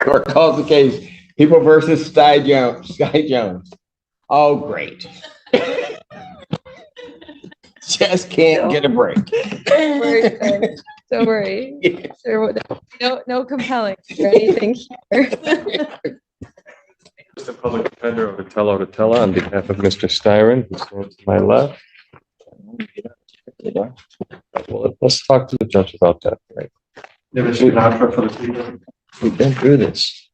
Court calls the case, People versus Sky Jones. Sky Jones. Oh, great. Just can't get a break. Don't worry, Ben. Don't worry. Yeah. No compelling or anything here. Mr. Public Defender Otatella on behalf of Mr. Styron, who stands to my left. Well, let's talk to the judge about that. Right. We've been through this.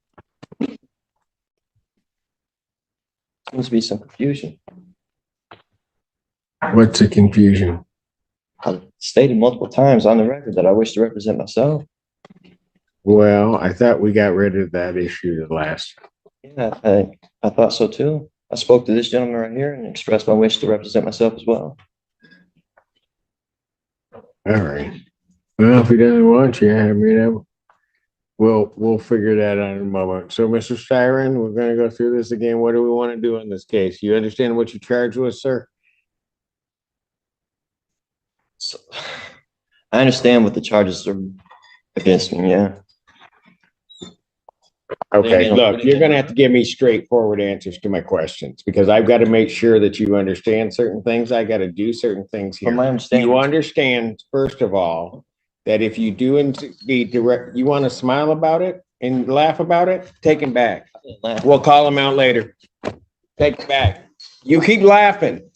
Seems to be some confusion. What's the confusion? I've stated multiple times on the record that I wish to represent myself. Well, I thought we got rid of that issue the last. Yeah, I thought so too. I spoke to this gentleman right here and expressed my wish to represent myself as well. All right. Well, if he doesn't want you, I mean, we'll figure that out in a moment. So, Mr. Styron, we're going to go through this again. What do we want to do in this case? You understand what you're charged with, sir? So, I understand what the charges are against me, yeah. Okay, look, you're going to have to give me straightforward answers to my questions because I've got to make sure that you understand certain things. I got to do certain things here. From my understanding, You understand, first of all, that if you do indeed direct, you want to smile about it and laugh about it, take him back. We'll call him out later. Take it back. You keep laughing.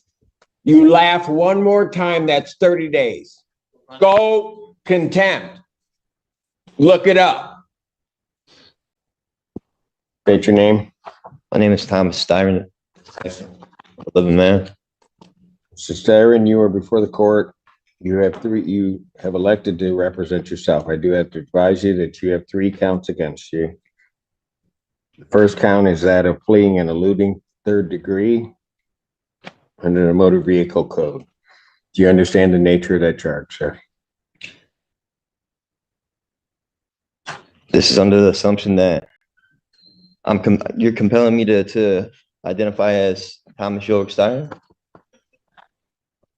You laugh one more time, that's 30 days. Go contempt. Look it up. State your name. my name is Thomas Styron, a living man. Mr. Styron, you are before the court. You have elected to represent yourself. I do have to advise you that you have 3 counts against you. The first count is that of fleeing and eluding 3rd degree under the motor vehicle code. Do you understand the nature of that charge, sir? This is under the assumption that you're compelling me to identify as Thomas York Styron,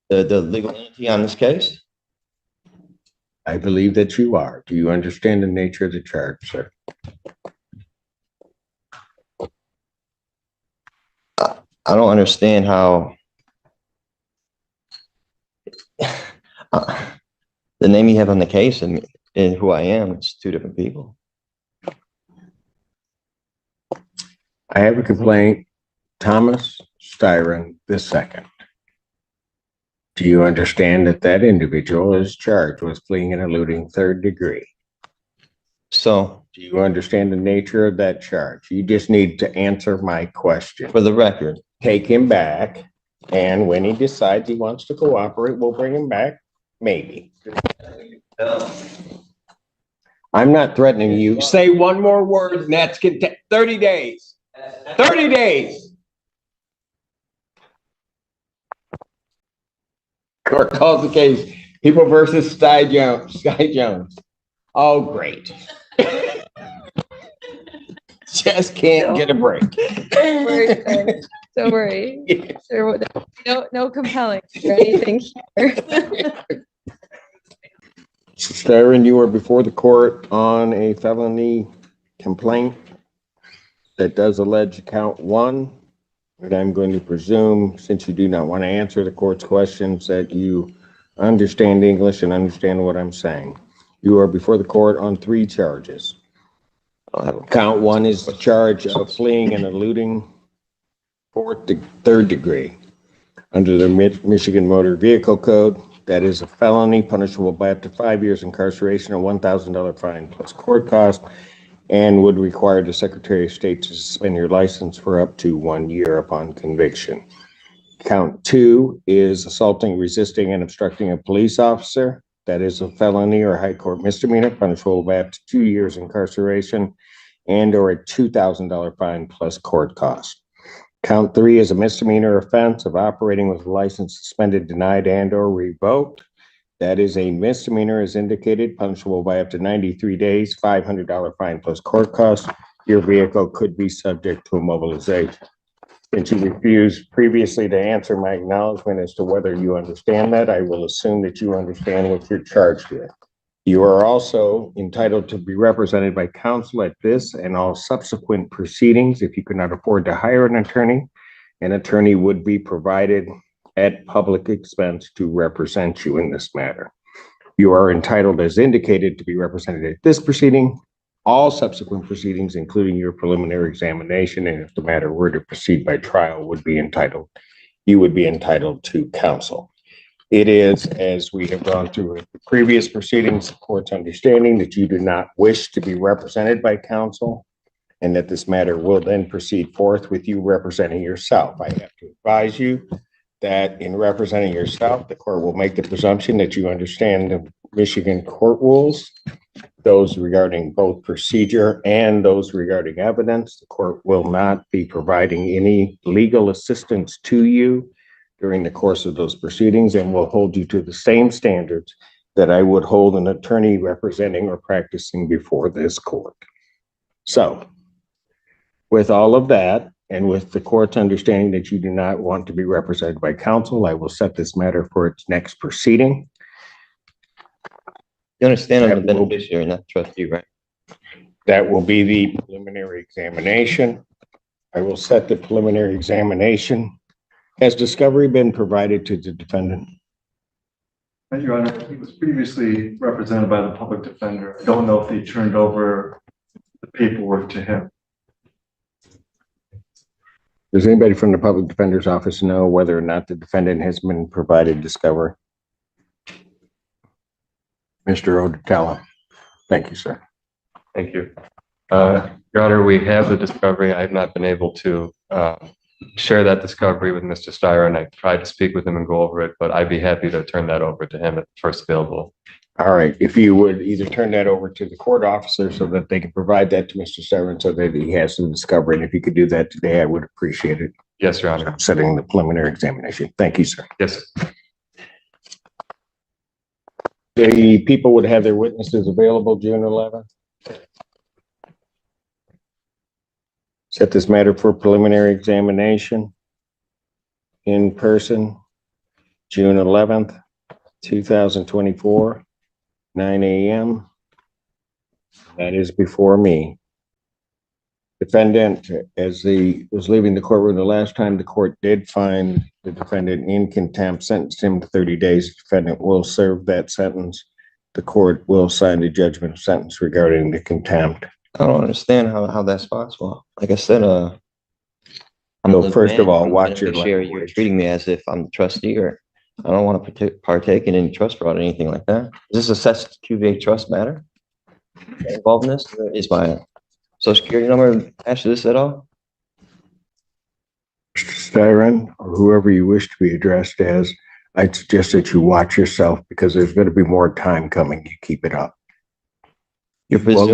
the legal entity on this case. I believe that you are. Do you understand the nature of the charge, sir? I don't understand how the name you have on the case and who I am, it's 2 different people. I have a complaint, Thomas Styron II. Do you understand that that individual is charged with fleeing and eluding 3rd degree? So, Do you understand the nature of that charge? You just need to answer my question. for the record, Take him back, and when he decides he wants to cooperate, we'll bring him back, maybe. I'm not threatening you. Say one more word, and that's 30 days. 30 days. Court calls the case, People versus Sky Jones. Sky Jones. Oh, great. Just can't get a break. Don't worry, Ben. Don't worry. No compelling or anything here. Styron, you are before the court on a felony complaint that does allege count 1. And I'm going to presume, since you do not want to answer the court's questions, that you understand English and understand what I'm saying. You are before the court on 3 charges. Count 1 is the charge of fleeing and eluding 3rd degree. Under the Michigan Motor Vehicle Code, that is a felony punishable by up to 5 years incarceration and $1,000 fine plus court cost, and would require the Secretary of State to suspend your license for up to 1 year upon conviction. Count 2 is assaulting, resisting, and obstructing a police officer. That is a felony or high court misdemeanor punishable by up to 2 years incarceration and or a $2,000 fine plus court cost. Count 3 is a misdemeanor offense of operating with a license suspended, denied, and or revoked. That is a misdemeanor as indicated, punishable by up to 93 days, $500 fine plus court costs. Your vehicle could be subject to immobilization. Since you refused previously to answer my acknowledgement as to whether you understand that, I will assume that you understand what you're charged with. You are also entitled to be represented by counsel at this and all subsequent proceedings. If you could not afford to hire an attorney would be provided at public expense to represent you in this matter. You are entitled, as indicated, to be represented at this proceeding, all subsequent proceedings, including your preliminary examination, and if the matter were to proceed by trial, you would be entitled to counsel. It is, as we have gone through the previous proceedings, the court's understanding that you do not wish to be represented by counsel, and that this matter will then proceed forth with you representing yourself. I have to advise you that in representing yourself, the court will make the presumption that you understand the Michigan court rules, those regarding both procedure and those regarding evidence. The court will not be providing any legal assistance to you during the course of those proceedings and will hold you to the same standards that I would hold an attorney representing or practicing before this court. So, with all of that, and with the court's understanding that you do not want to be represented by counsel, I will set this matter for its next proceeding. You understand I'm the beneficiary, not the trustee, right? That will be the preliminary examination. I will set the preliminary examination. Has discovery been provided to the defendant? Your Honor, he was previously represented by the public defender. I don't know if they turned over the paperwork to him. Does anybody from the public defender's office know whether or not the defendant has been provided discovery? Mr. Odetella. Thank you, sir. Thank you. Your Honor, we have the discovery. I have not been able to share that discovery with Mr. Steyer, and I tried to speak with him and go over it, but I'd be happy to turn that over to him at the first available. All right. If you would either turn that over to the court officer so that they can provide that to Mr. Steyer so that he has the discovery, and if you could do that today, I would appreciate it. Yes, Your Honor. I'm setting the preliminary examination. Thank you, sir. Yes. The people would have their witnesses available June 11th. Set this matter for preliminary examination in person, June 11th, 2024, 9 a.m. That is before me. Defendant, as he was leaving the courtroom the last time, the court did find the defendant in contempt, sentenced him to 30 days. The defendant will serve that sentence. The court will sign the judgment of sentence regarding the contempt. I don't understand how that's possible. Like I said, I'm So first of all, watch your language. You're language. treating me as if I'm the trustee, or I don't want to partake in any trust fraud or anything like that. Is this a cess QV trust matter? Involved in this? Is my social security number attached to this at all? Mr. Styron, or whoever you wish to be addressed as, I'd suggest that you watch yourself because there's going to be more time coming. You keep it up. You will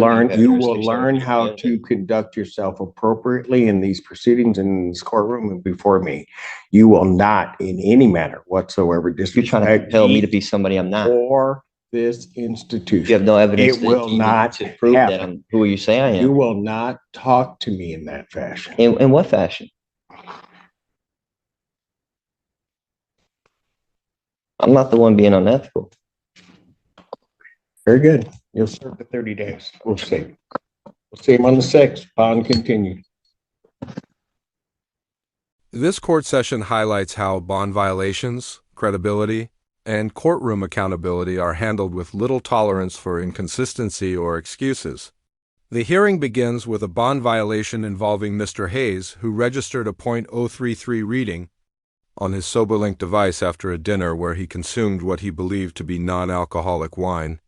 learn how to conduct yourself appropriately in these proceedings in this courtroom and before me. You will not in any manner whatsoever You're trying to compel me to be somebody I'm not. or this institution. You have no evidence. It will not to prove that happen. who you say I am. You will not talk to me in that fashion. In what fashion? I'm not the one being unethical. Very good. You'll serve the 30 days. We'll see. We'll see him on the 6th. Bond continued. This court session highlights how bond violations, credibility, and courtroom accountability are handled with little tolerance for inconsistency or excuses. The hearing begins with a bond violation involving Mr. Hayes, who registered a .033 reading on his SoberLink device after a dinner where he consumed what he believed to be non-alcoholic wine.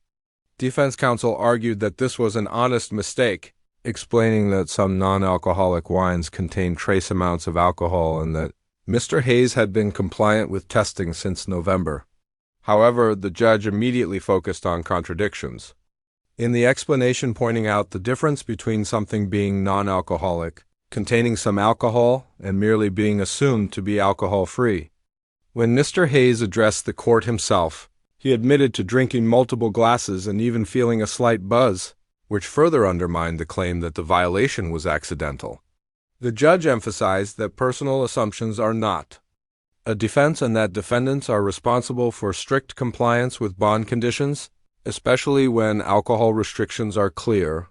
Defense counsel argued that this was an honest mistake, explaining that some non-alcoholic wines contain trace amounts of alcohol and that Mr. Hayes had been compliant with testing since November. However, the judge immediately focused on contradictions. In the explanation pointing out the difference between something being non-alcoholic, containing some alcohol, and merely being assumed to be alcohol-free. When Mr. Hayes addressed the court himself, he admitted to drinking multiple glasses and even feeling a slight buzz, which further undermined the claim that the violation was accidental. The judge emphasized that personal assumptions are not a defense and that defendants are responsible for strict compliance with bond conditions especially when alcohol restrictions are clear.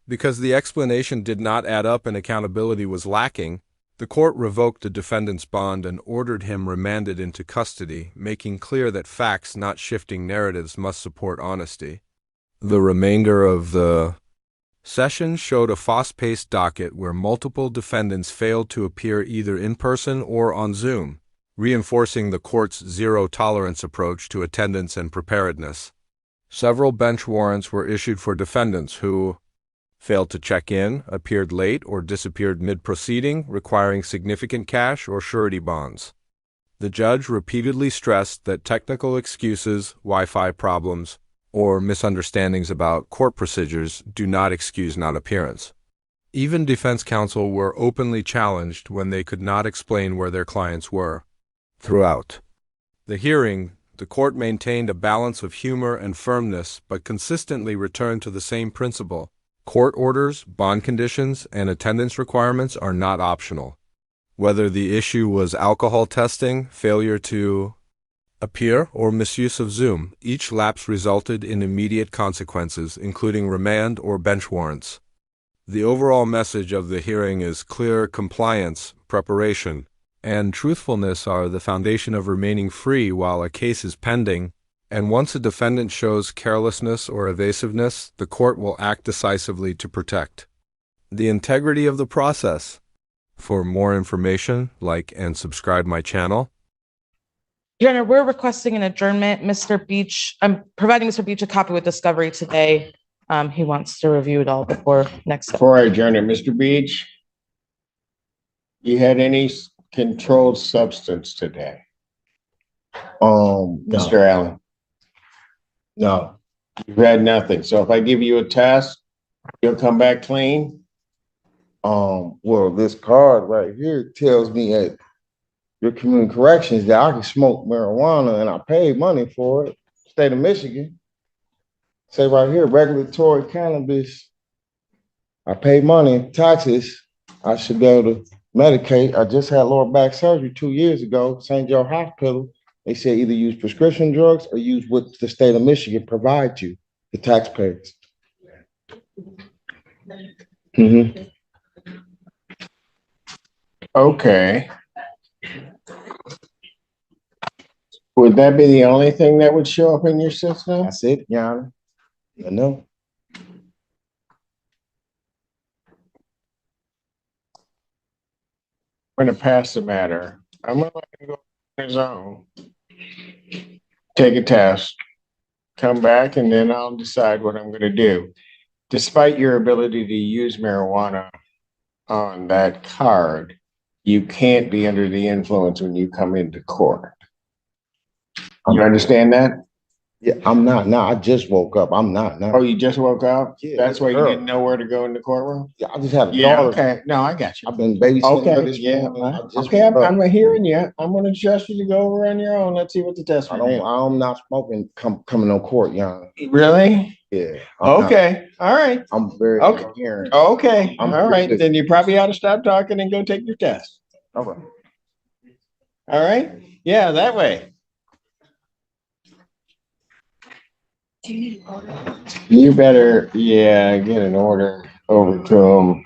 Because the explanation did not add up and accountability was lacking, the court revoked the defendant's bond and ordered him remanded into custody, making clear that facts, not shifting narratives, must support honesty. The remainder of the session showed a fast-paced docket where multiple defendants failed to appear either in person or on Zoom, reinforcing the court's zero-tolerance approach to attendance and preparedness. Several bench warrants were issued for defendants who failed to check in, appeared late, or disappeared mid-proceeding, requiring significant cash or surety bonds. The judge repeatedly stressed that technical excuses, Wi-Fi problems, or misunderstandings about court procedures do not excuse non-appearance. Even defense counsel were openly challenged when they could not explain where their clients were. Throughout the hearing, the court maintained a balance of humor and firmness, but consistently returned to the same principle. Court orders, bond conditions, and attendance requirements are not optional. Whether the issue was alcohol testing, failure to appear, or misuse of Zoom, each lapse resulted in immediate consequences, including remand or bench warrants. The overall message of the hearing is clear compliance, preparation, and truthfulness are the foundation of remaining free while a case is pending, and once a defendant shows carelessness or evasiveness, the court will act decisively to protect the integrity of the process. For more information, like and subscribe my channel. Your Honor, we're requesting an adjournment. I'm providing Mr. Beach a copy with discovery today. He wants to review it all before next. Before I adjourn it, Mr. Beach, you had any controlled substance today? No. Mr. Allen? No. You've had nothing. So if I give you a test, you'll come back clean? Well, this card right here tells me at your community corrections that I can smoke marijuana and I paid money for it. State of Michigan. Say right here, regulatory cannabis. I paid money, taxes. I should be able to medicate. I just had lower back surgery 2 years ago, St. Joe Hospital. They said either use prescription drugs or use what the state of Michigan provides you, the taxpayers. Mm-hmm. Okay. Would that be the only thing that would show up in your system? That's it, Your Honor. I know. I'm going to pass the matter. I'm going to let him go on his own. Take a test, come back, and then I'll decide what I'm going to do. Despite your ability to use marijuana on that card, you can't be under the influence when you come into court. You understand that? Yeah, I'm not now. I just woke up. I'm not now. Oh, you just woke up? Yeah, That's why you girl. didn't know where to go in the courtroom? Yeah, I just had a Yeah, daughter. okay. No, I got you. I've been babysitting her Okay, this yeah. morning. I just Okay, woke up. I'm hearing you. I'm going to trust you to go over on your own. Let's see what the test is. I'm not smoking coming on court, Your Honor. Really? Yeah. I'm not. Okay, all right. I'm very Okay. coherent. Okay, I'm all right. pretty- Then you probably ought to stop talking and go take your test. Okay. All right? Yeah, that way. Do you need an order? You better, yeah, get an order over to him.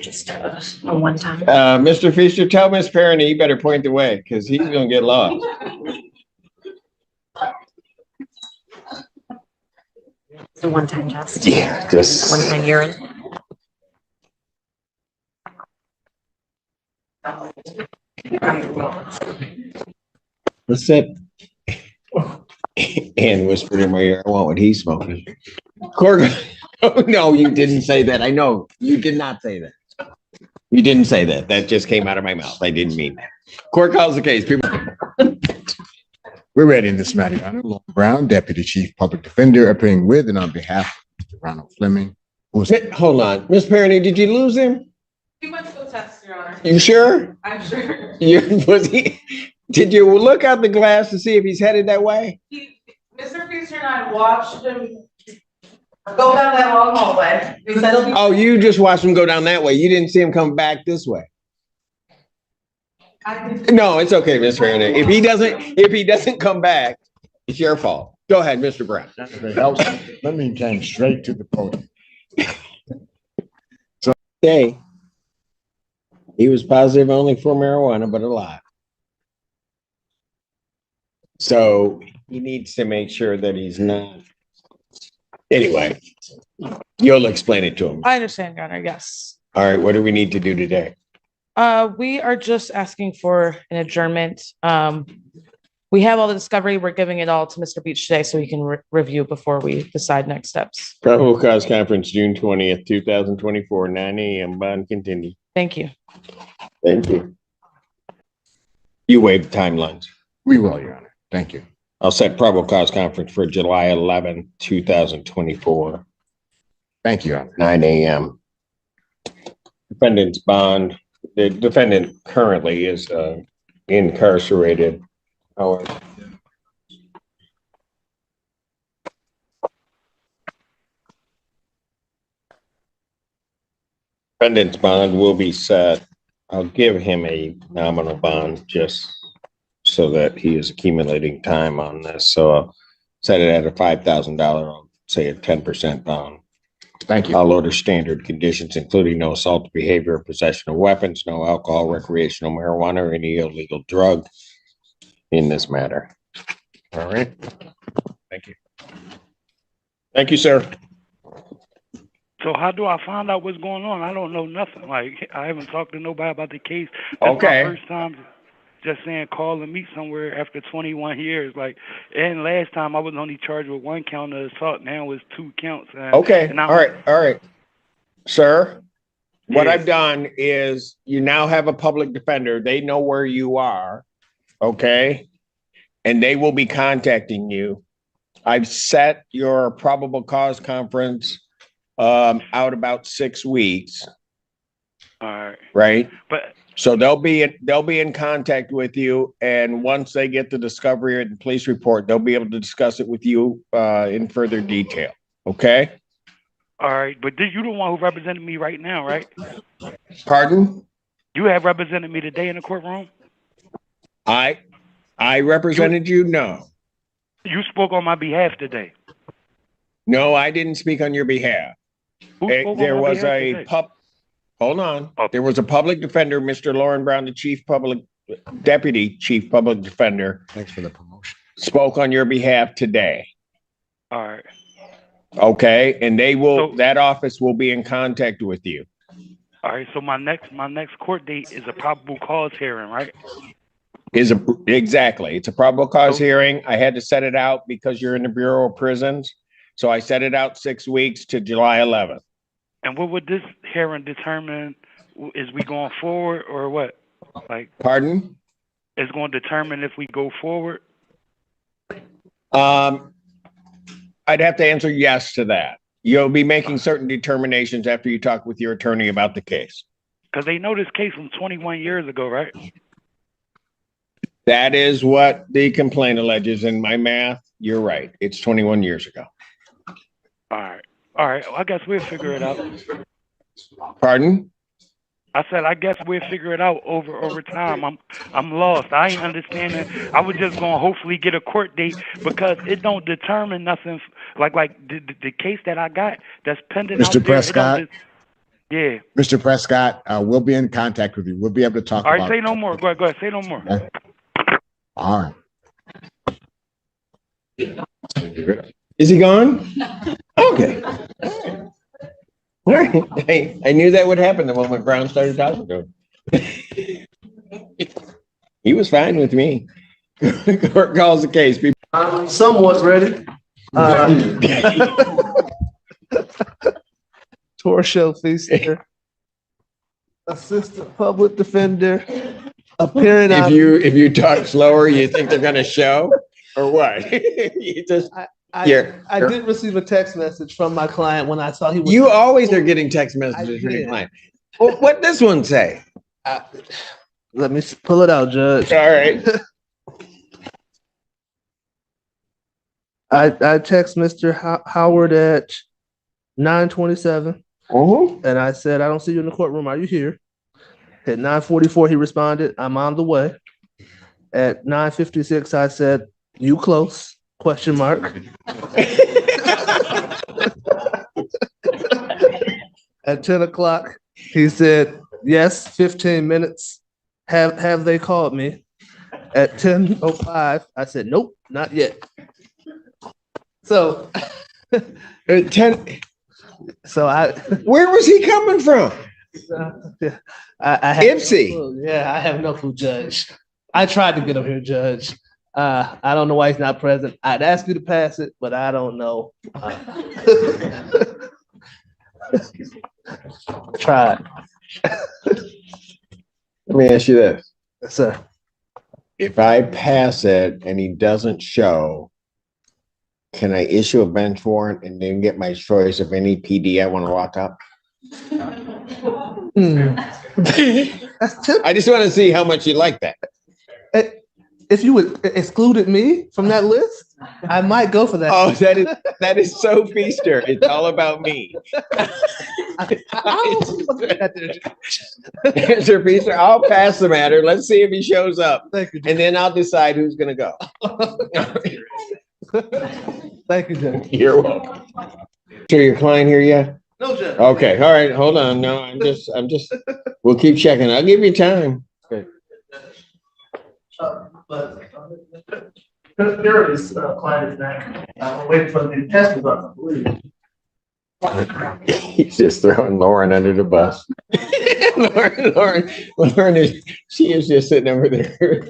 Just a one time. Mr. Feaster, tell Miss Perrin you better point the way because he's going to get lost. It's a one time test. Yeah, just. One time urine. What's that? And whispered in my ear, I want what he's smoking. Court, oh, no, you didn't say that. I know. You did not say that. You didn't say that. That just came out of my mouth. I didn't mean that. Court calls the case. People. We're ready in this matter, Your Honor. Lauren Brown, Deputy Chief Public Defender, appearing with and on behalf of Mr. Ronald Fleming. Hold on. Miss Perrin, did you lose him? He went to the test, Your Honor. You sure? I'm sure. Did you look out the glass to see if he's headed that way? Mr. Feaster and I watched him go down that long hallway. He said he'll be- Oh, you just watched him go down that way. You didn't see him come back this way. No, it's okay, Miss Perrin. If he doesn't come back, it's your fault. Go ahead, Mr. Brown. If it helps, let me came straight to the podium. Okay. He was positive only for marijuana, but a lot. So he needs to make sure that he's not. Anyway, you'll explain it to him. I understand, Your Honor, yes. All right, what do we need to do today? We are just asking for an adjournment. We have all the discovery. We're giving it all to Mr. Beach today so he can review before we decide next steps. Probable cause conference, June 20th, 2024, 9 a.m. Bond continue. Thank you. Thank you. You waive the timelines. We will, Your Honor. Thank you. I'll set probable cause conference for July 11, 2024, Thank you, Your Honor. 9 a.m. Defendant's bond. The defendant currently is incarcerated. However, defendant's bond will be set. I'll give him a nominal bond just so that he is accumulating time on this. So I'll set it at a $5,000, I'll say a 10% bond. Thank you. I'll order standard conditions, including no assault behavior, possession of weapons, no alcohol, recreational marijuana, or any illegal drug in this matter. All right. Thank you. Thank you, sir. So how do I find out what's going on? I don't know nothing. Like, I haven't talked to nobody about the case. That's Okay. my first time just saying call and meet somewhere after 21 years. Like, and last time I was only charged with 1 count of assault. Now it's 2 counts. Okay. All right. Sir, what Yes. I've done is you now have a public defender. They know where you are. Okay. And they will be contacting you. I've set your probable cause conference out about 6 weeks. All right. Right. But So they'll be in contact with you, and once they get the discovery and police report, they'll be able to discuss it with you in further detail. Okay. all right. But you the one who represented me right now, right? Pardon? You have represented me today in the courtroom? I represented you? No. You spoke on my behalf today. No, I didn't speak on your behalf. Who spoke on There my was behalf a today? hold on. Oh. There was a public defender, Mr. Lauren Brown, the deputy chief public defender, Thanks for the promotion. spoke on your behalf today. All right. Okay. And So- that office will be in contact with you. All right. So my next court date is a probable cause hearing, right? Exactly. It's a probable cause So- hearing. I had to set it out because you're in the Bureau of Prisons. So I set it out 6 weeks to July 11th. And what would this hearing determine? Is we going forward or what? Like, Pardon? it's going to determine if we go forward? I'd have to answer yes to that. You'll be making certain determinations after you talk with your attorney about the case. Because they know this case from 21 years ago, right? That is what the complaint alleges. In my math, you're right. It's 21 years ago. All right. All right. Well, I guess we'll figure it out. Pardon? I said, I guess we'll figure it out over time. I'm lost. I ain't understanding. I was just going to hopefully get a court date because it don't determine nothing. Like the case that I got that's pending out Mr. there, Prescott? Yeah. Mr. Prescott, we'll be in contact with you. We'll be able to talk All about. right. Say no more. Go ahead. Say no more. Okay. All right. Is he gone? Okay. All right. I knew that would happen the moment Brown started talking to him. He was fine with me. Court calls the case. I'm somewhat ready. Torshell Feaster, Assistant Public Defender, appearing out. If you talk slower, you think they're gonna show or what? You just I Here. did receive a text message from my client when I saw he was. You always are getting text messages from your did. client. Well, what this one say? Let me pull it out, Judge. All right. I text Mr. Howard at 9:27, and I said, "I don't see you in the courtroom. Are you here?" At 9:44, he responded, "I'm on the way." At 9:56, I said, "You close?" Question mark. At 10 o'clock, he said, yes, 15 minutes. Have they called me? At 10:05, I said, nope, not yet. So, At 10, so where was he coming from? I have Ipsy. no clue. Yeah, I have no clue, Judge. I tried to get him here, Judge. I don't know why he's not present. I'd ask you to pass it, but I don't know. Tried. Let me ask you this. Yes, sir. If I pass it and he doesn't show, can I issue a bench warrant and then get my choice of any PD I want to lock up? That's typical. I just want to see how much you like that. If you would excluded me from that list, I might go for that. Oh, that is so Feaster. It's all about me. Mr. Feaster, I'll pass the matter. Let's see if he shows up. Thank you, and then I'll decide who's going to go. Thank you, Judge. You're welcome. So your client here yet? No, Judge. Okay, all right, hold on. No, I'm just, we'll keep checking. I'll give you time. Good. But there is client is back. I'm waiting for the test results, I believe. He's just throwing Lauren under the bus. Lauren she is just sitting over there.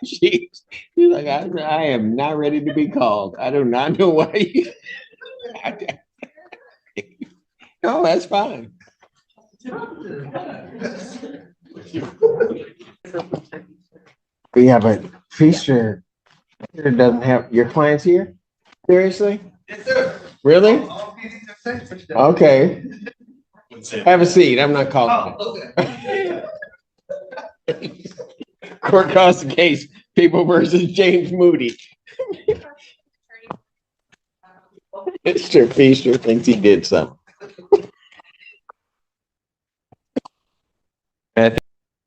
She's like, I am not ready to be called. I do not know why you. No, that's fine. We have a Feaster here doesn't have your clients here? Seriously? Yes, sir. Really? Okay. Have a seat. I'm not calling. Okay. Court calls the case, People versus James Moody. Mr. Feaster thinks he did something.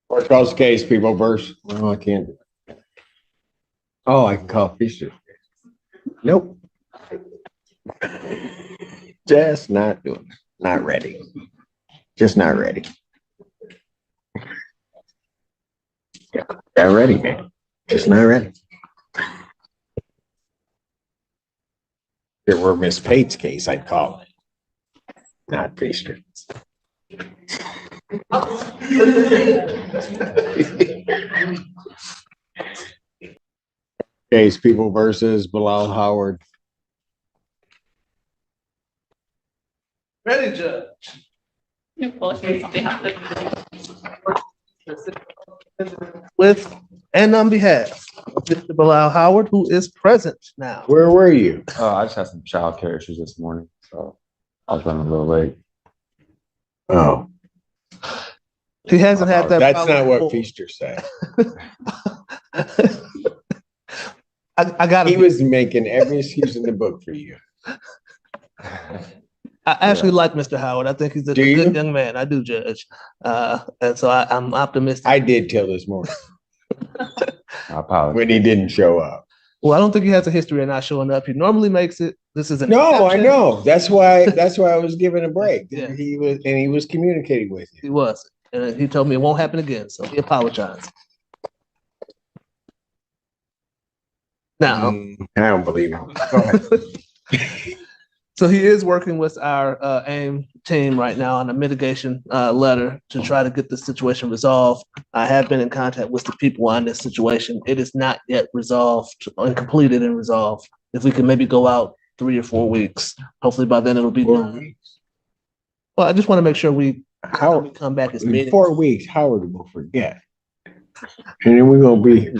Court calls the case, People versus. Oh, I can't. Oh, I can call Feaster. Nope. Just not doing it. Not ready. Just not ready. Yeah, not ready, man. Just not ready. If it were Miss Pate's case, I'd call it. Not Feaster. Case, People versus Bilal Howard. Ready, Judge. With and on behalf of Mr. Bilal Howard, who is present now. Where were you? I just had some childcare issues this morning, so I was running a little late. Oh, He hasn't had that. that's problem not what before. Feaster said. I got He was making every excuse in the book for you. I actually like Mr. Howard. I think he's a Do you? good young man. I do, Judge. And so I'm optimistic. I did till this morning I apologize. when he didn't show up. Well, I don't think he has a history of not showing up. He normally makes it. This is an No, I exception. know. That's why I was giving a break. Yeah. He was communicating with He you. was. And he told me it won't happen again. So he apologized. Now, I don't believe him. Go ahead. so he is working with our AIM team right now on a mitigation letter to try to get the situation resolved. I have been in contact with the people on this situation. It is not yet resolved and completed and resolved. If we can maybe go out 3 or 4 weeks, hopefully by then it'll be done. Well, I just want to make sure we come back as In meetings. 4 weeks, Howard will forget. And then we're gonna be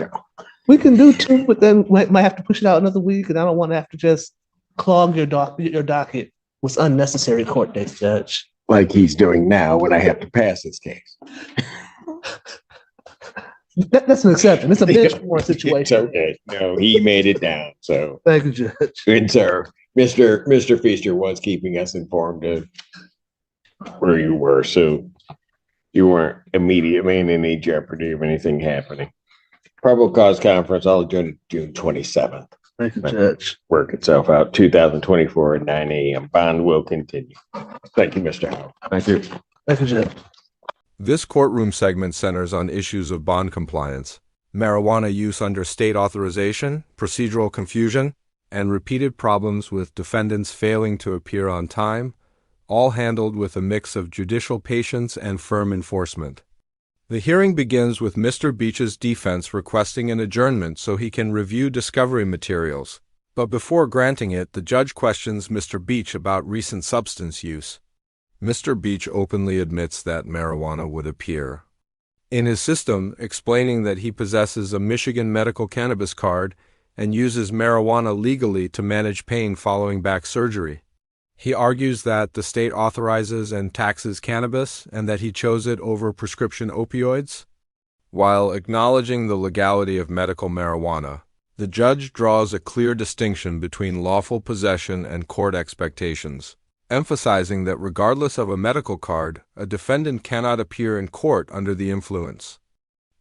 We can do 2, but then we might have to push it out another week, and I don't want to have to just clog your docket with unnecessary court dates, Judge. like he's doing now when I have to pass this case. That's an exception. It's a bench warrant It's situation. okay. No, he made it down. So Thank you, Judge. good, sir. Mr. Feaster was keeping us informed of where you were, so you weren't immediately in any jeopardy of anything happening. Probable cause conference, I'll adjourn to June 27th. Thank you, Judge. Work itself out. 2024 at 9 a.m. Bond will continue. Thank you, Mr. Howard. Thank you. Thank you, Judge. This courtroom segment centers on issues of bond compliance, marijuana use under state authorization, procedural confusion, and repeated problems with defendants failing to appear on time, all handled with a mix of judicial patience and firm enforcement. The hearing begins with Mr. Beach's defense requesting an adjournment so he can review discovery materials. But before granting it, the judge questions Mr. Beach about recent substance use. Mr. Beach openly admits that marijuana would appear in his system, explaining that he possesses a Michigan medical cannabis card and uses marijuana legally to manage pain following back surgery. He argues that the state authorizes and taxes cannabis and that he chose it over prescription opioids. While acknowledging the legality of medical marijuana, the judge draws a clear distinction between lawful possession and court expectations, emphasizing that regardless of a medical card, a defendant cannot appear in court under the influence.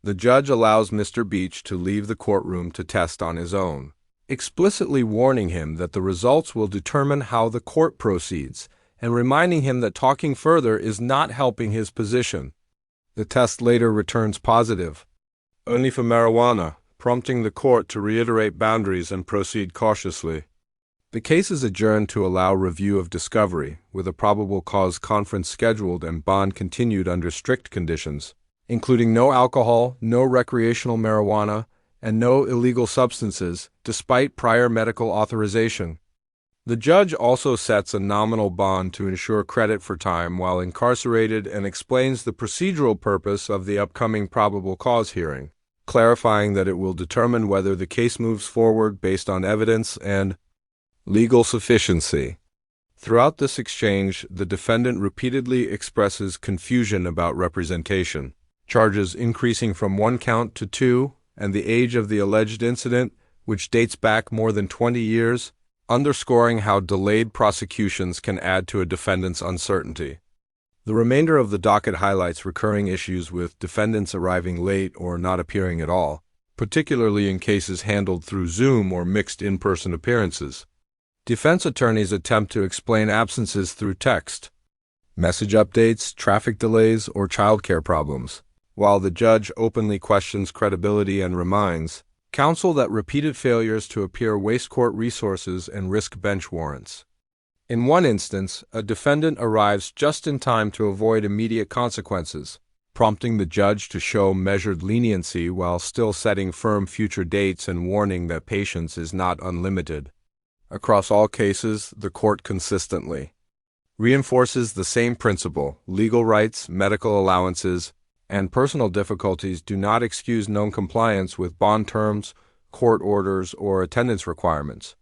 The judge allows Mr. Beach to leave the courtroom to test on his own, explicitly warning him that the results will determine how the court proceeds, and reminding him that talking further is not helping his position. The test later returns positive, only for marijuana, prompting the court to reiterate boundaries and proceed cautiously. The case is adjourned to allow review of discovery, with a probable cause conference scheduled and bond continued under strict conditions, including no alcohol, no recreational marijuana, and no illegal substances, despite prior medical authorization. The judge also sets a nominal bond to ensure credit for time while incarcerated and explains the procedural purpose of the upcoming probable cause hearing, clarifying that it will determine whether the case moves forward based on evidence and legal sufficiency. Throughout this exchange, the defendant repeatedly expresses confusion about representation, charges increasing from 1 count to 2, and the age of the alleged incident, which dates back more than 20 years, underscoring how delayed prosecutions can add to a defendant's uncertainty. The remainder of the docket highlights recurring issues with defendants arriving late or not appearing at all, particularly in cases handled through Zoom or mixed in-person appearances. Defense attorneys attempt to explain absences through text, message updates, traffic delays, or childcare problems, while the judge openly questions credibility and reminds counsel that repeated failures to appear waste court resources and risk bench warrants. In one instance, a defendant arrives just in time to avoid immediate consequences, prompting the judge to show measured leniency while still setting firm future dates and warning that patience is not unlimited. Across all cases, the court consistently reinforces the same principle: legal rights, medical allowances, and personal difficulties do not excuse non-compliance with bond terms, court orders, or attendance requirements.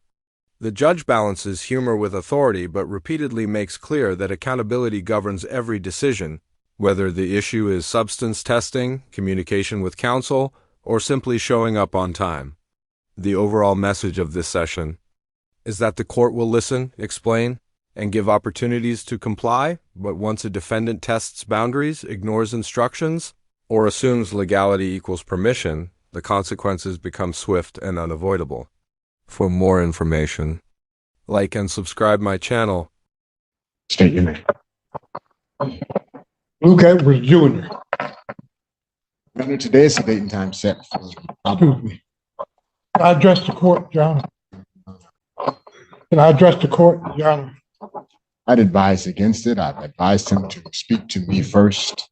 The judge balances humor with authority but repeatedly makes clear that accountability governs every decision, whether the issue is substance testing, communication with counsel, or simply showing up on time. The overall message of this session is that the court will listen, explain, and give opportunities to comply, but once a defendant tests boundaries, ignores instructions, or assumes legality equals permission, the consequences become swift and unavoidable. For more information, like and subscribe my channel. State your name. Luke Edwards Jr. Under today's date and time set. Excuse me. Can I address the court, Your Honor? Can I address the court, Your Honor? I'd advise against it. I've advised him to speak to me first.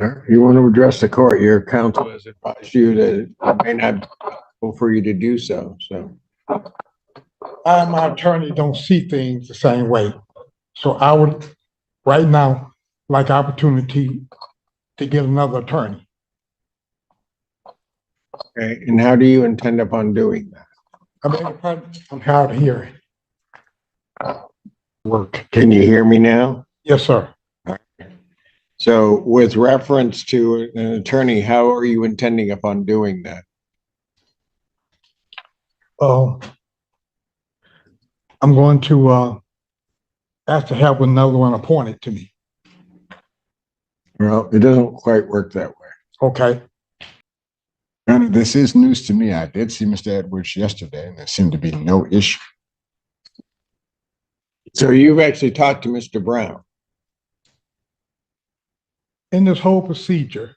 Sir, you want to address the court, your counsel has advised you that it may not be possible for you to do so. I and my attorney don't see things the same way. So I would, right now, like opportunity to get another attorney. Okay, and how do you intend upon doing that? I'm hard of hearing. Work. Can you hear me now? Yes, sir. So with reference to an attorney, how are you intending upon doing that? I'm going to ask to have another one appointed to me. Well, it doesn't quite work that way. Okay. All Honor, this is news to me. I did see Mr. Edwards yesterday, and there seemed to be no issue. So you've actually talked to Mr. Brown? In this whole procedure,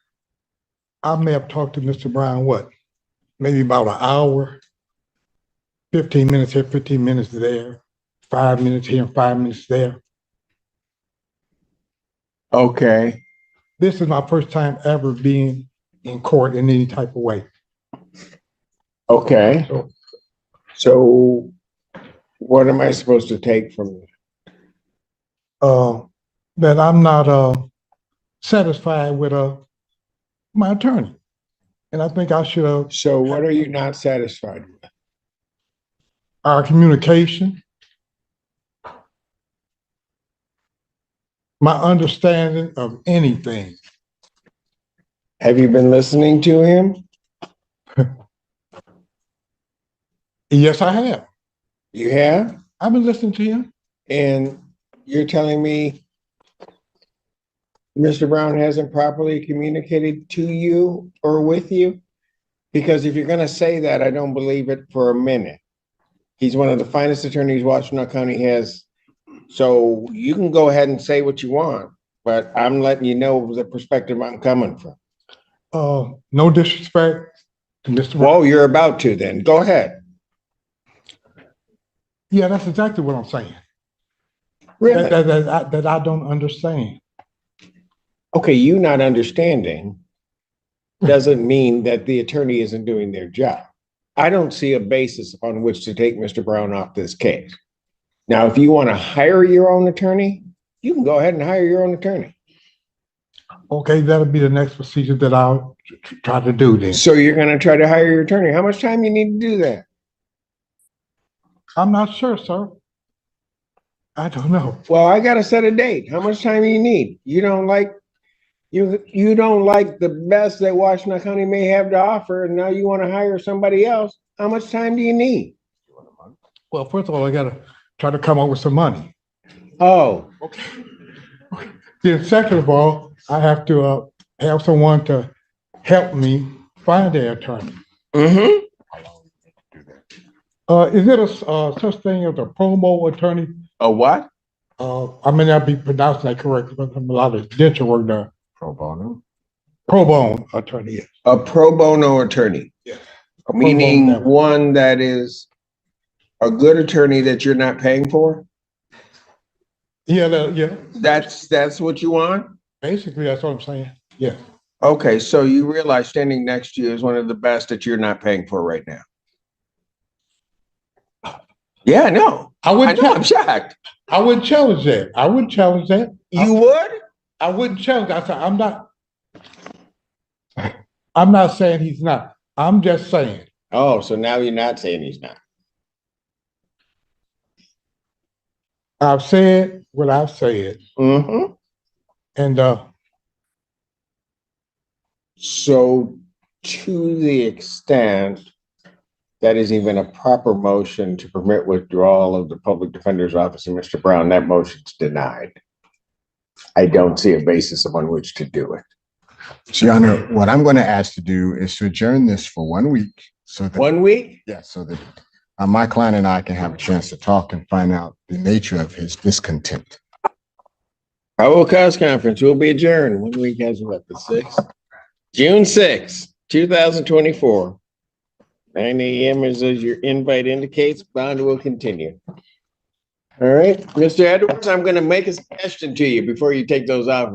I may have talked to Mr. Brown, maybe about an hour, 15 minutes here, 15 minutes there, 5 minutes here and 5 minutes there. Okay. This is my first time ever being in court in any type of way. Okay. So what am I supposed to take from you? That I'm not satisfied with my attorney. And I think I should have. So what are you not satisfied with? Our communication, my understanding of anything. Have you been listening to him? Yes, I have. You have? I've been listening to him. And you're telling me Mr. Brown hasn't properly communicated to you or with you? Because if you're going to say that, I don't believe it for a minute. He's one of the finest attorneys Washtenaw County has. So you can go ahead and say what you want, but I'm letting you know the perspective I'm coming from. No disrespect to Mr. Brown. Well, you're about to then. Go ahead. Yeah, that's exactly what I'm saying. Really? That I don't understand. Okay, you not understanding doesn't mean that the attorney isn't doing their job. I don't see a basis upon which to take Mr. Brown off this case. Now, if you want to hire your own attorney, you can go ahead and hire your own attorney. Okay, that'll be the next procedure that I'll try to do then. So you're going to try to hire your attorney. How much time you need to do that? I'm not sure, sir. I don't know. Well, I got to set a date. How much time do you need? You don't like the best that Washtenaw County may have to offer, and now you want to hire somebody else. How much time do you need? Well, first of all, I got to try to come up with some money. Oh, okay. Then second of all, I have to have someone to help me find an attorney. Mm-hmm. Is it a such thing as a promo attorney? A what? I may not be pronouncing that correctly, but I'm a lot of dental work there. Pro bono. Pro bono attorney, yes. A pro bono attorney. Yes. Meaning one that is a good attorney that you're not paying for? Yeah. That's what you want? Basically, that's what I'm saying. Yeah. Okay, so you realize standing next to you is one of the best that you're not paying for right now. Yeah, I know. I'm shocked. I wouldn't challenge that. You would? I wouldn't challenge. I said, I'm not saying he's not. I'm just saying. Oh, so now you're not saying he's not. I've said what I've said. Mm-hmm. And so to the extent that is even a proper motion to permit withdrawal of the public defender's office and Mr. Brown, that motion's denied. I don't see a basis upon which to do it. So, Your Honor, what I'm going to ask to do is to adjourn this for 1 week. So that, 1 week? Yeah, so that my client and I can have a chance to talk and find out the nature of his discontent. Probable cause conference will be adjourned. 1 week has what, the 6th? June 6th, 2024. 9 a.m. as your invite indicates. Bond will continue. All right, Mr. Edwards, I'm going to make a suggestion to you before you take those off.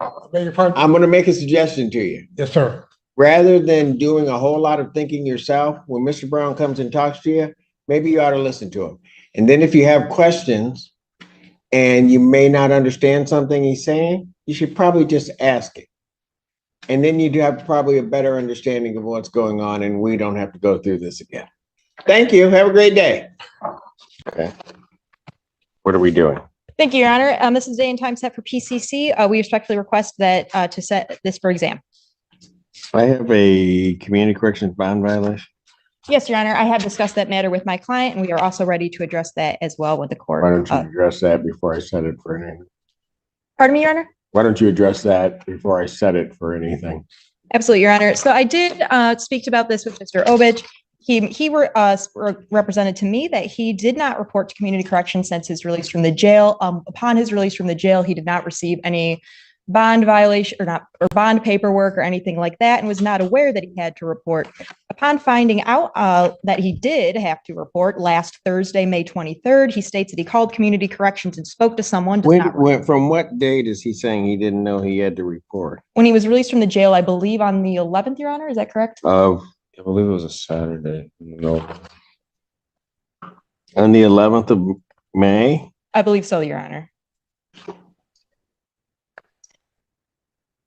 I'm going to make a suggestion to you. Yes, sir. Rather than doing a whole lot of thinking yourself, when Mr. Brown comes and talks to you, maybe you ought to listen to him. And then if you have questions and you may not understand something he's saying, you should probably just ask it. And then you'd have probably a better understanding of what's going on, and we don't have to go through this again. Thank you. Have a great day. Okay. What are we doing? Thank you, Your Honor. This is day and time set for PCC. We respectfully request that to set this for exam. I have a community corrections bond violation. Yes, Your Honor. I have discussed that matter with my client, and we are also ready to address that as well with the court. Why don't you address that before I set it for anything? Pardon me, Your Honor? Why don't you address that before I set it for anything? Absolutely, Your Honor. So I did speak about this with Mr. Obich. He represented to me that he did not report to community corrections since his release from the jail. Upon his release from the jail, he did not receive any bond violation or bond paperwork or anything like that, and was not aware that he had to report. Upon finding out that he did have to report last Thursday, May 23rd, he states that he called community corrections and spoke to someone. From what date is he saying he didn't know he had to report? When he was released from the jail, I believe on the 11th, Your Honor, is that correct? I believe it was a Saturday. No. On the 11th of May? I believe so, Your Honor.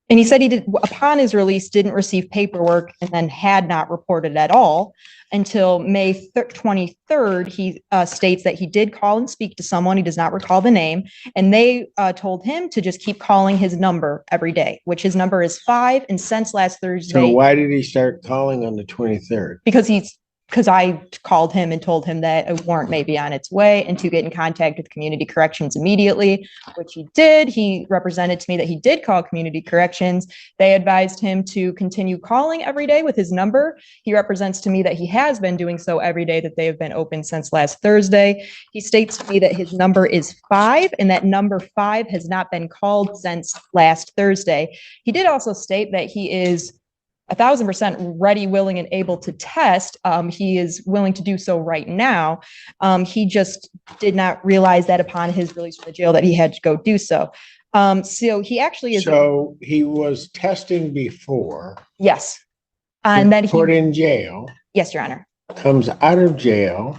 And he said he did, upon his release, didn't receive paperwork and then had not reported at all until May 23rd. He states that he did call and speak to someone. He does not recall the name. And they told him to just keep calling his number every day, which his number is 5. And since last Thursday. So why did he start calling on the 23rd? Because I called him and told him that a warrant may be on its way and to get in contact with community corrections immediately, which he did. He represented to me that he did call community corrections. They advised him to continue calling every day with his number. He represents to me that he has been doing so every day that they have been open since last Thursday. He states to me that his number is 5 and that number 5 has not been called since last Thursday. He did also state that he is 1,000% ready, willing, and able to test. He is willing to do so right now. He just did not realize that upon his release from the jail that he had to go do so. So he actually is. So he was testing before. Yes. And then he put in jail. Yes, Your Honor. Comes out of jail.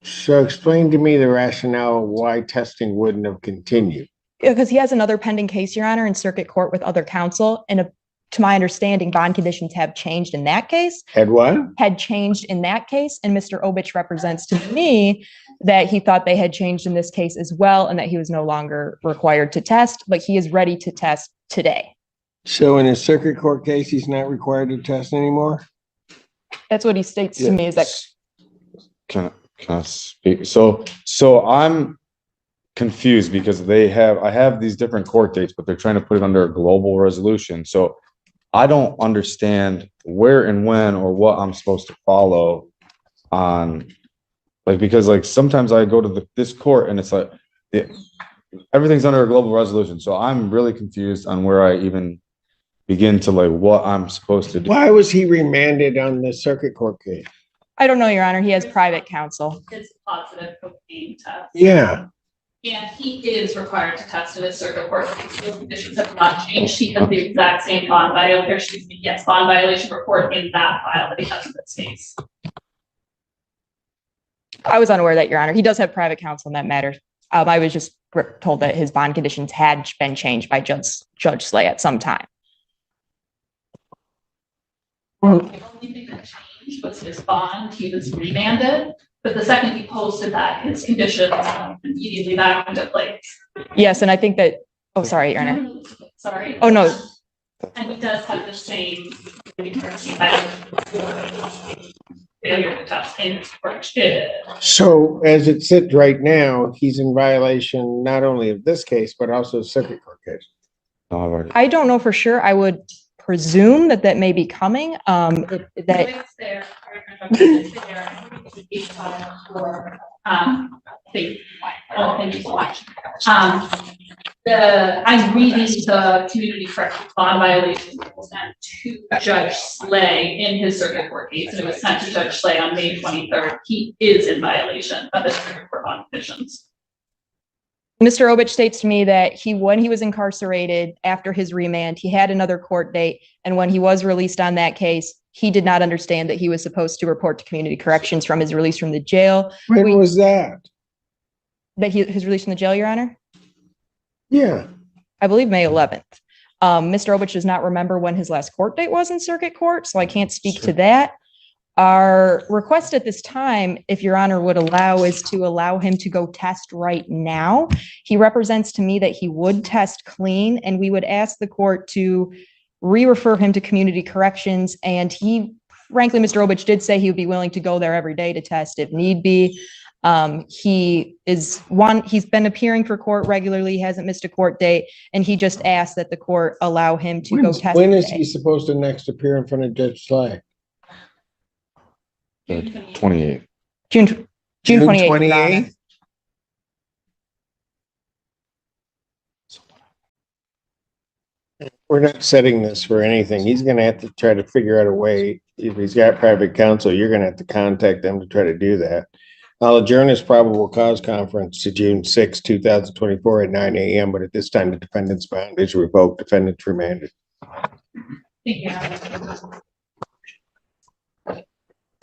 So explain to me the rationale of why testing wouldn't have continued. Because he has another pending case, Your Honor, in circuit court with other counsel, and to my understanding, bond conditions have changed in that case. Had what? Had changed in that case. And Mr. Obich represents to me that he thought they had changed in this case as well, and that he was no longer required to test, but he is ready to test today. So in his circuit court case, he's not required to test anymore? That's what he states to me, is that. Can I speak? So I'm confused because I have these different court dates, but they're trying to put it under a global resolution. So I don't understand where and when or what I'm supposed to follow on, because sometimes I go to this court and it's like everything's under a global resolution. So I'm really confused on where I even begin to what I'm supposed to do. Why was he remanded on the circuit court case? I don't know, Your Honor. He has private counsel. His positive cocaine test. Yeah. And he is required to test in his circuit court. Those conditions have not changed. He has the exact same bond violation report in that file that he has in this case. I was unaware that, Your Honor. He does have private counsel in that matter. I was just told that his bond conditions had been changed by Judge Slay at some time. The only thing that changed was his bond. He was remanded. But the second he posted that, his conditions immediately back into place. Yes, and I think that. Oh, sorry, Your Honor. Sorry. Oh no. And he does have the same failure to test in his correction. So as it sits right now, he's in violation not only of this case but also circuit court case. I don't know for sure. I would presume that may be coming. It's there. I'm reading the community corrections bond violation sent to Judge Slay in his circuit court case, and it was sent to Judge Slay on May 23rd. He is in violation of the circuit court bond conditions. Mr. Obich states to me that when he was incarcerated after his remand, he had another court date, and when he was released on that case, he did not understand that he was supposed to report to community corrections from his release from the jail. When was that? That his release from the jail, Your Honor? Yeah. I believe May 11th. Mr. Obich does not remember when his last court date was in circuit court, so I can't speak to that. Our request at this time, if Your Honor would allow, is to allow him to go test right now. He represents to me that he would test clean, and we would ask the court to re-refer him to community corrections. And frankly, Mr. Obich did say he would be willing to go there every day to test if need be. He's been appearing for court regularly, hasn't missed a court date, and he just asked that the court allow him to go testify. When is he supposed to next appear in front of Judge Slay? 28th. June 28th. We're not setting this for anything. He's gonna have to try to figure out a way. If he's got private counsel, you're gonna have to contact them to try to do that. I'll adjourn his probable cause conference to June 6, 2024 at 9 a.m. But at this time, the defendant's bond is revoked. Defendant's remanded.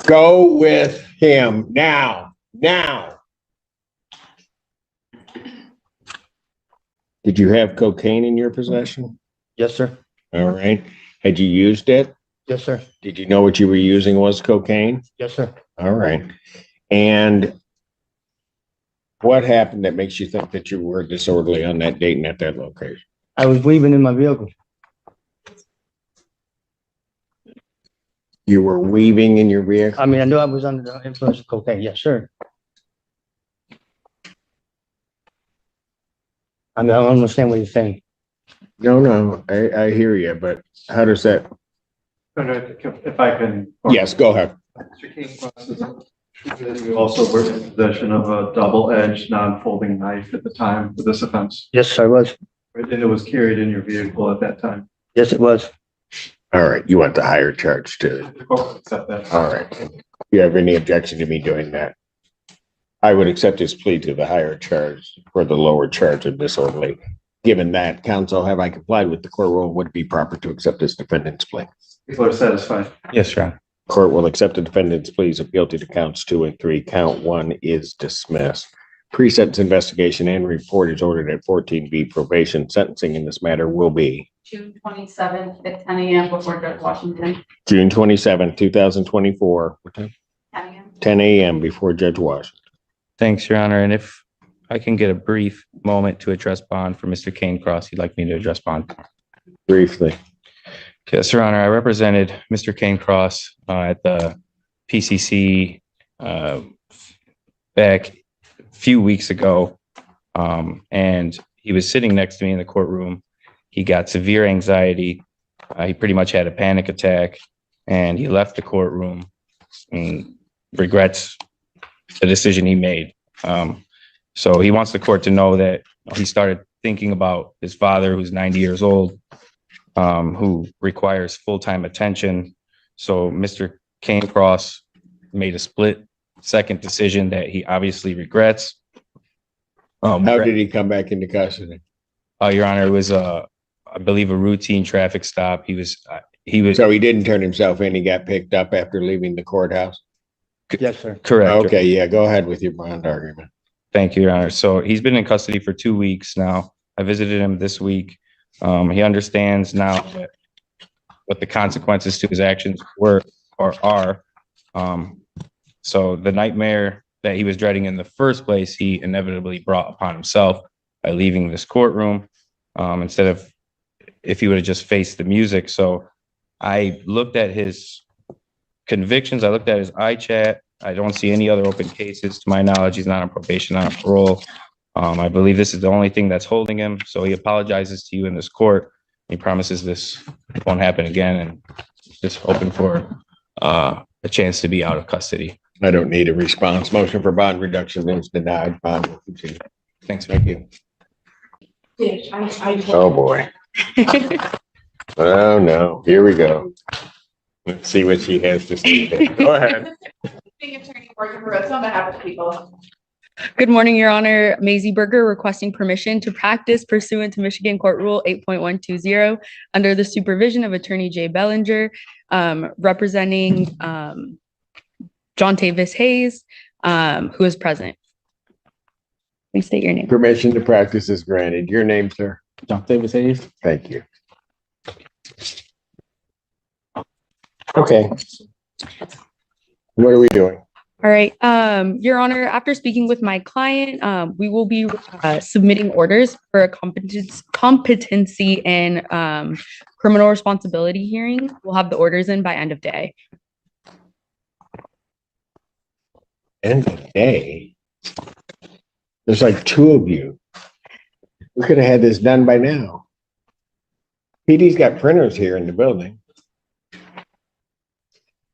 Go with him now. Did you have cocaine in your possession? Yes, sir. All right. Had you used it? Yes, sir. Did you know what you were using was cocaine? Yes, sir. All right. And what happened that makes you think that you were disorderly on that date and at that location? I was weaving in my vehicle. You were weaving in your vehicle? I mean, I knew I was under the influence of cocaine. Yes, sir. I mean, I don't understand what you're saying. No, I hear you, but how does that? If I can. Yes, go ahead. Mr. King, you also were in possession of a double-edged, non-folding knife at the time of this offense. Yes, I was. And it was carried in your vehicle at that time. Yes, it was. All right, you want the higher charge too. The court will accept that. All right. Do you have any objection to me doing that? I would accept his plea to the higher charge for the lower charge of disorderly. Given that, counsel, have I complied with the court rule? Would it be proper to accept this defendant's plea? People are satisfied. Yes, Your Honor. Court will accept the defendant's pleas of guilty to counts 2 and 3. Count 1 is dismissed. Pre-sentence investigation and report is ordered at 14B. Probation sentencing in this matter will be June 27th at 10 a.m. before Judge Washington. June 27, 2024. What time? 10 a.m. 10 a.m. before Judge Washington. Thanks, Your Honor. And if I can get a brief moment to address bond for Mr. Kane Cross, he'd like me to address bond. Briefly. Yes, Your Honor. I represented Mr. Kane Cross at the PCC back a few weeks ago, and he was sitting next to me in the courtroom. He got severe anxiety. He pretty much had a panic attack, and he left the courtroom and regrets the decision he made. So he wants the court to know that he started thinking about his father, who's 90 years old, who requires full-time attention. So Mr. Kane Cross made a split-second decision that he obviously regrets. How did he come back into custody? Your Honor, it was I believe a routine traffic stop. He was. So he didn't turn himself in. He got picked up after leaving the courthouse. Yes, sir. Correct. Okay, yeah, go ahead with your bond argument. Thank you, Your Honor. So he's been in custody for 2 weeks now. I visited him this week. He understands now what the consequences to his actions were or are. So the nightmare that he was dreading in the first place, he inevitably brought upon himself by leaving this courtroom instead of if he would have just faced the music. So I looked at his convictions. I looked at his iChat. I don't see any other open cases. To my knowledge, he's not on probation, not on parole. I believe this is the only thing that's holding him. So he apologizes to you in this court. He promises this won't happen again, and just hoping for a chance to be out of custody. I don't need a response. Motion for bond reduction is denied. Bond will continue. Thanks. Thank you. Oh, boy. Oh, no. Here we go. Let's see what she has to say. Go ahead. On behalf of people. Good morning, Your Honor. Maisie Berger requesting permission to practice pursuant to Michigan Court Rule 8.120 under the supervision of Attorney Jay Bellinger, representing John Tavis Hayes, who is present. Please state your name. Permission to practice is granted. Your name, sir? John Davis Hayes. Thank you. Okay. What are we doing? All right. Your Honor, after speaking with my client, we will be submitting orders for a competency and criminal responsibility hearing. We'll have the orders in by end of day. End of day? There's like two of you. We could have had this done by now. PD's got printers here in the building.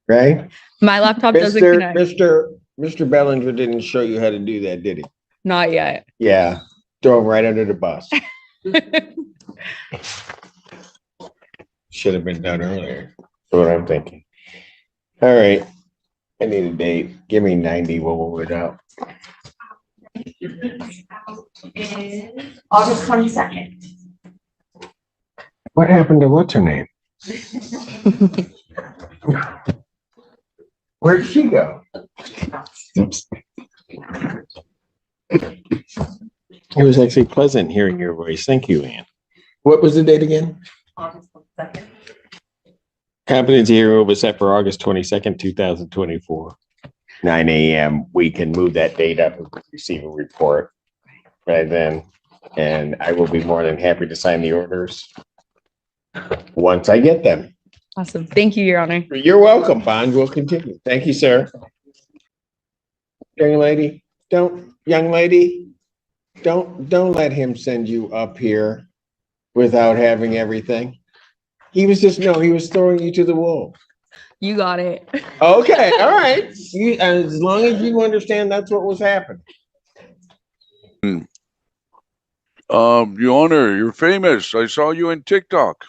Right? My laptop doesn't Mr. connect. Mr. Bellinger didn't show you how to do that, did he? Not yet. Yeah, throw him right under the bus. Should have been done earlier. That's what I'm thinking. All right. I need a date. Give me 90. We'll move it out. August 22nd. What happened to what's her name? Where did she go? It was actually pleasant hearing your voice. Thank you, Ann. What was the date again? August 22nd. Competency hearing was set for August 22nd, 2024. 9 a.m. We can move that date up and receive a report right then. And I will be more than happy to sign the orders once I get them. Awesome. Thank you, Your Honor. You're welcome, Bond. We'll continue. Thank you, sir. Young lady, don't let him send you up here without having everything. He was throwing you to the wolves. You got it. Okay, all right. As long as you understand that's what was happening. Your Honor, you're famous. I saw you in TikTok.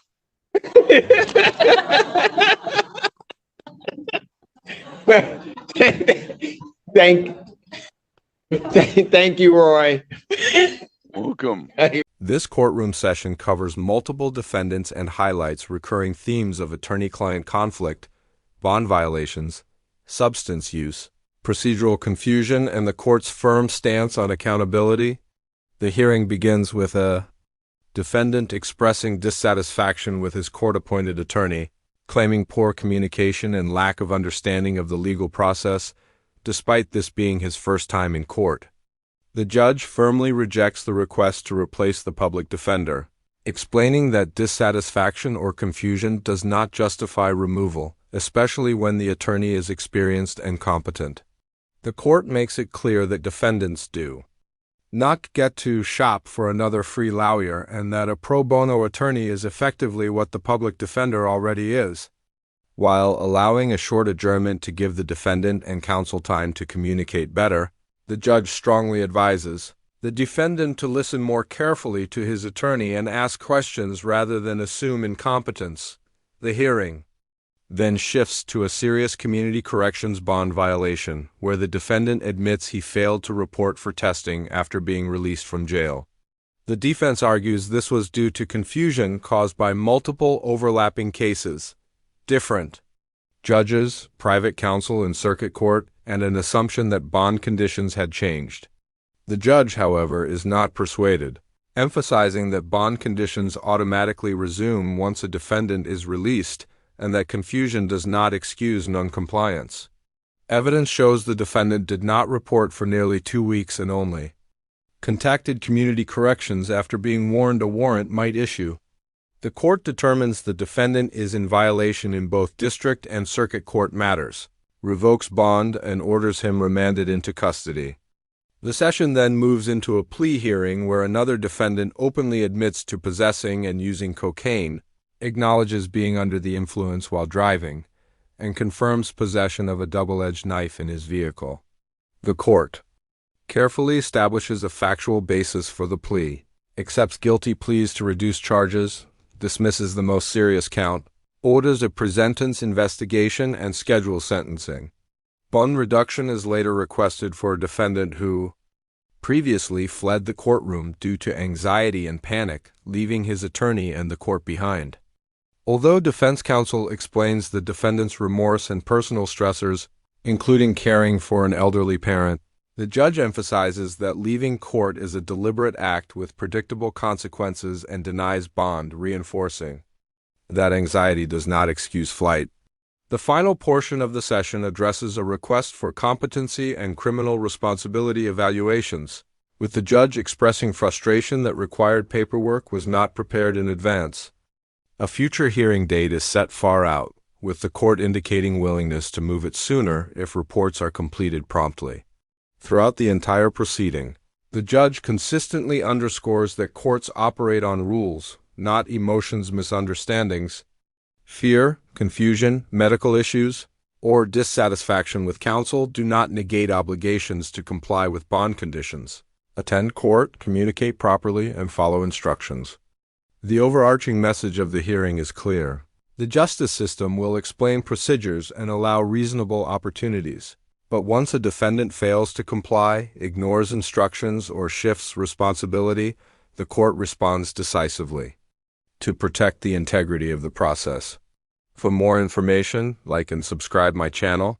Thank you, Roy. Welcome. This courtroom session covers multiple defendants and highlights recurring themes of attorney-client conflict, bond violations, substance use, procedural confusion, and the court's firm stance on accountability. The hearing begins with a defendant expressing dissatisfaction with his court-appointed attorney, claiming poor communication and lack of understanding of the legal process, despite this being his first time in court. The judge firmly rejects the request to replace the public defender, explaining that dissatisfaction or confusion does not justify removal, especially when the attorney is experienced and competent. The court makes it clear that defendants do not get to shop for another free lawyer, and that a pro bono attorney is effectively what the public defender already is, while allowing a short adjournment to give the defendant and counsel time to communicate better. The judge strongly advises the defendant to listen more carefully to his attorney and ask questions rather than assume incompetence. The hearing then shifts to a serious community corrections bond violation, where the defendant admits he failed to report for testing after being released from jail. The defense argues this was due to confusion caused by multiple overlapping cases, different judges, private counsel in circuit court, and an assumption that bond conditions had changed. The judge, however, is not persuaded, emphasizing that bond conditions automatically resume once a defendant is released and that confusion does not excuse noncompliance. Evidence shows the defendant did not report for nearly 2 weeks and only contacted community corrections after being warned a warrant might issue. The court determines the defendant is in violation in both district and circuit court matters, revokes bond, and orders him remanded into custody. The session then moves into a plea hearing where another defendant openly admits to possessing and using cocaine, acknowledges being under the influence while driving, and confirms possession of a double-edged knife in his vehicle. The court carefully establishes a factual basis for the plea, accepts guilty pleas to reduce charges, dismisses the most serious count, orders a pre-sentence investigation, and schedules sentencing. Bond reduction is later requested for a defendant who previously fled the courtroom due to anxiety and panic, leaving his attorney and the court behind. Although defense counsel explains the defendant's remorse and personal stressors, including caring for an elderly parent, the judge emphasizes that leaving court is a deliberate act with predictable consequences and denies bond, reinforcing that anxiety does not excuse flight. The final portion of the session addresses a request for competency and criminal responsibility evaluations, with the judge expressing frustration that required paperwork was not prepared in advance. A future hearing date is set far out, with the court indicating willingness to move it sooner if reports are completed promptly. Throughout the entire proceeding, the judge consistently underscores that courts operate on rules, not emotions, misunderstandings. Fear, confusion, medical issues, or dissatisfaction with counsel do not negate obligations to comply with bond conditions. Attend court, communicate properly, and follow instructions. The overarching message of the hearing is clear. The justice system will explain procedures and allow reasonable opportunities. But once a defendant fails to comply, ignores instructions, or shifts responsibility, the court responds decisively to protect the integrity of the process. For more information, like and subscribe my channel.